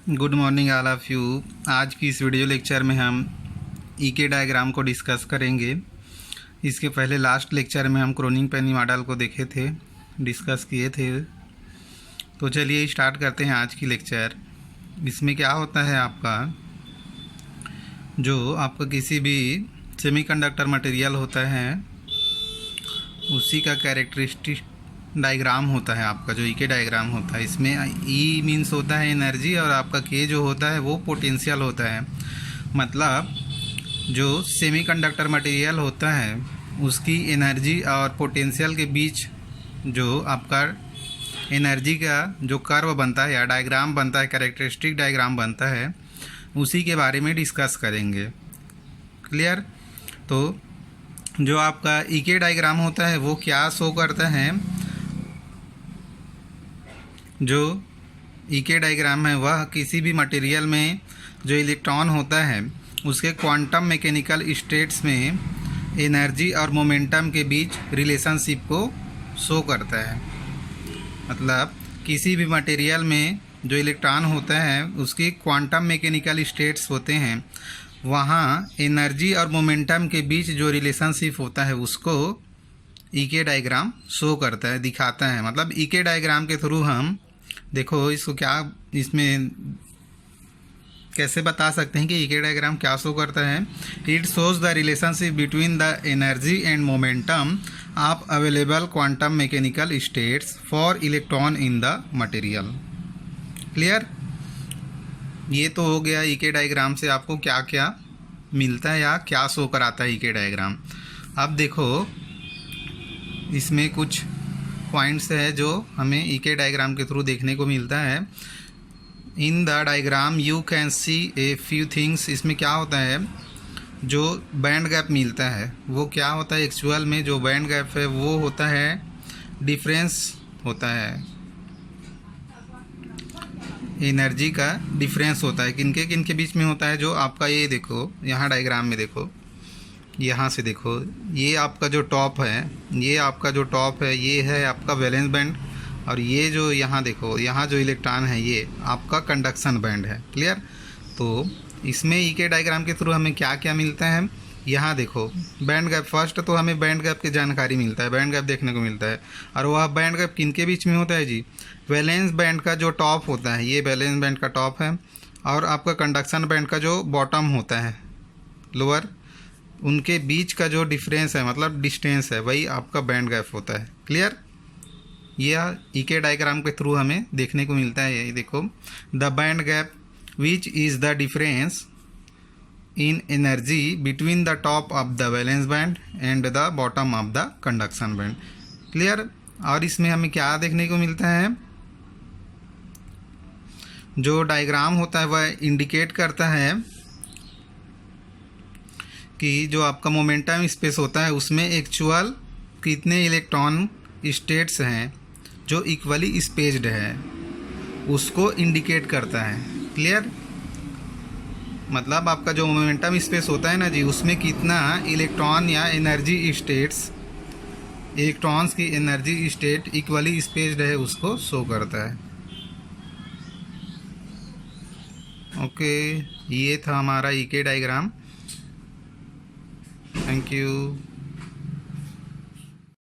Good morning all of you. आज की इस वीडियो लेक्चर में हम ईके डायग्राम को डिस्कस करेंगे। इसके पहले लास्ट लेक्चर में हम क्रोनिंग पेनी मॉडल को देखे थे, डिस्कस किए थे। तो चलिए स्टार्ट करते हैं आज की लेक्चर। इसमें क्या होता है, आपका किसी भी सेमीकंडक्टर मटेरियल होता है उसी का कैरेक्टरिस्टिक डायग्राम होता है आपका, जो ईके डायग्राम होता है। इसमें ई मीन्स होता है एनर्जी और आपका के जो होता है वो पोटेंशियल होता है। मतलब जो सेमीकंडक्टर मटेरियल होता है उसकी एनर्जी और पोटेंशियल के बीच जो आपका एनर्जी का जो कर्व बनता है या डायग्राम बनता है, कैरेक्टरिस्टिक डायग्राम बनता है, उसी के बारे में डिस्कस करेंगे। क्लियर? तो जो आपका ईके डायग्राम होता है वो क्या शो करता है, जो ईके डायग्राम है वह किसी भी मटेरियल में जो इलेक्ट्रॉन होता है उसके क्वांटम मैकेनिकल स्टेट्स में एनर्जी और मोमेंटम के बीच रिलेशनशिप को शो करता है। मतलब किसी भी मटेरियल में जो इलेक्ट्रॉन होता है उसकी क्वांटम मैकेनिकल स्टेट्स होते हैं, वहाँ एनर्जी और मोमेंटम के बीच जो रिलेशनशिप होता है उसको ईके डायग्राम शो करता है, दिखाता है। मतलब ईके डायग्राम के थ्रू हम देखो इसको क्या इसमें कैसे बता सकते हैं कि ईके डायग्राम क्या शो करता है। It shows the relationship between the energy and momentum of available quantum mechanical states for electron in the material. Clear? ये तो हो गया ईके डायग्राम से आपको क्या क्या मिलता है या क्या शो कराता है ईके डायग्राम। अब देखो इसमें कुछ पॉइंट्स है जो हमें ईके डायग्राम के थ्रू देखने को मिलता है। In the diagram you can see a few things. इसमें क्या होता है, जो बैंड गैप मिलता है वो क्या होता है, एक्चुअल में जो बैंड गैप है वो होता है डिफरेंस होता है, एनर्जी का डिफरेंस होता है। किनके किनके बीच में होता है, जो आपका ये देखो यहाँ डायग्राम में देखो, यहाँ से देखो, ये आपका जो टॉप है, ये आपका जो टॉप है ये है आपका वैलेंस बैंड, और ये जो यहाँ देखो, यहाँ जो इलेक्ट्रॉन है ये आपका कंडक्शन बैंड है। क्लियर? तो इसमें ईके डायग्राम के थ्रू हमें क्या क्या मिलता है, यहाँ देखो बैंड गैप। फर्स्ट तो हमें बैंड गैप की जानकारी मिलता है, बैंड गैप देखने को मिलता है। और वह बैंड गैप किनके बीच में होता है जी, वैलेंस बैंड का जो टॉप होता है, ये वैलेंस बैंड का टॉप है, और आपका कंडक्शन बैंड का जो बॉटम होता है, लोअर, उनके बीच का जो डिफरेंस है, मतलब डिस्टेंस है, वही आपका बैंड गैप होता है। क्लियर? यह ईके डायग्राम के थ्रू हमें देखने को मिलता है। ये देखो, the band gap which is the difference in energy between the top of the valence band and the bottom of the conduction band. Clear? और इसमें हमें क्या देखने को मिलता है, जो डायग्राम होता है वह इंडिकेट करता है कि जो आपका मोमेंटम स्पेस होता है उसमें एक्चुअल कितने इलेक्ट्रॉन स्टेट्स हैं जो इक्वली स्पेस्ड है, उसको इंडिकेट करता है। क्लियर? मतलब आपका जो मोमेंटम स्पेस होता है ना जी, उसमें कितना इलेक्ट्रॉन या एनर्जी स्टेट्स, इलेक्ट्रॉन्स की एनर्जी स्टेट इक्वली स्पेस्ड है, उसको शो करता है। ओके, ये था हमारा ईके डायग्राम। Thank you.